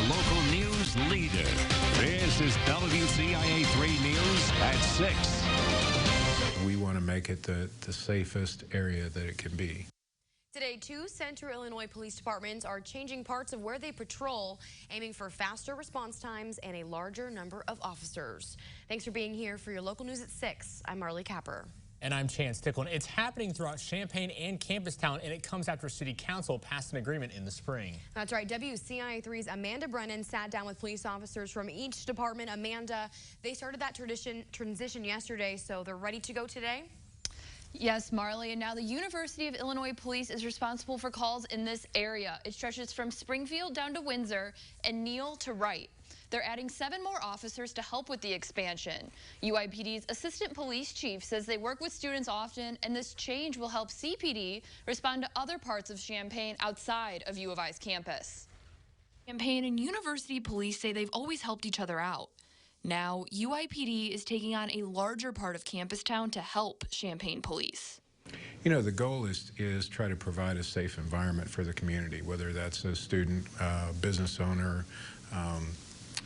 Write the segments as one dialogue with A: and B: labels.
A: local news leader. This is WCIA 3 News at 6.
B: We want to make it the safest area that it can be.
C: Today, 2 Central Illinois police departments are changing parts of where they patrol, aiming for faster response times and a larger number of officers. Thanks for being here for your local news at 6. I'm Marley Capper.
D: And I'm Chance Ticklin. It's happening throughout Champaign and Campustown, and it comes after City Council passed an agreement in the spring.
C: That's right. WCIA 3's Amanda Brennan sat down with police officers from each department. Amanda, they started that transition yesterday, so they're ready to go today?
E: Yes, Marley, and now the University of Illinois Police is responsible for calls in this area. It stretches from Springfield down to Windsor and Neal to Wright. They're adding 7 more officers to help with the expansion. UIPD's assistant police chief says they work with students often, and this change will help CPD respond to other parts of Champaign outside of U of I's campus. Champaign and University police say they've always helped each other out. Now, UIPD is taking on a larger part of Campustown to help Champaign police.
B: You know, the goal is try to provide a safe environment for the community, whether that's a student, business owner,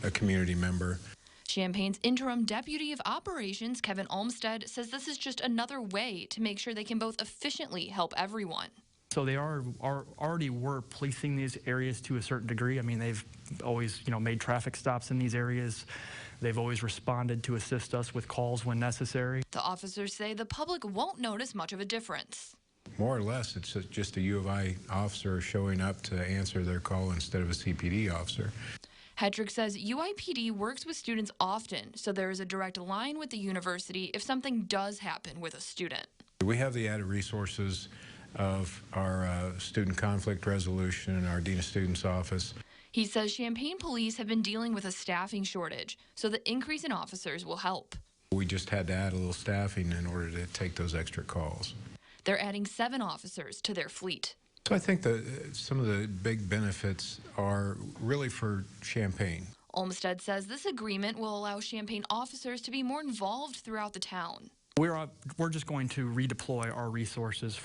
B: a community member.
E: Champaign's interim deputy of operations, Kevin Olmstead, says this is just another way to make sure they can both efficiently help everyone.
F: So they already were policing these areas to a certain degree. I mean, they've always, made traffic stops in these areas. They've always responded to assist us with calls when necessary.
E: The officers say the public won't notice much of a difference.
B: More or less, it's just a U of I officer showing up to answer their call instead of a CPD officer.
E: Hedrick says UIPD works with students often, so there is a direct line with the university if something does happen with a student.
B: We have the added resources of our student conflict resolution and our Dean of Students office.
E: He says Champaign police have been dealing with a staffing shortage, so the increase in officers will help.
B: We just had to add a little staffing in order to take those extra calls.
E: They're adding 7 officers to their fleet.
B: So I think some of the big benefits are really for Champaign.
E: Olmstead says this agreement will allow Champaign officers to be more involved throughout the town.
F: We're just going to redeploy our resources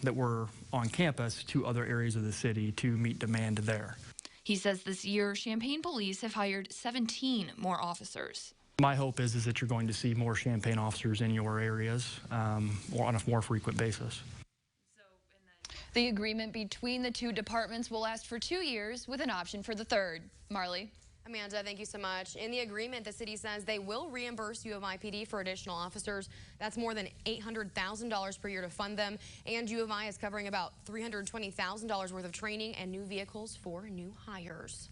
F: that were on campus to other areas of the city to meet demand there.
E: He says this year, Champaign police have hired 17 more officers.
F: My hope is that you're going to see more Champaign officers in your areas or on a more frequent basis.
E: The agreement between the 2 departments will last for 2 years with an option for the 3rd. Marley.
C: Amanda, thank you so much. In the agreement, the city says they will reimburse U of I PD for additional officers. That's more than $800,000 per year to fund them. And U of I is covering about $320,000 worth of training and new vehicles for new hires.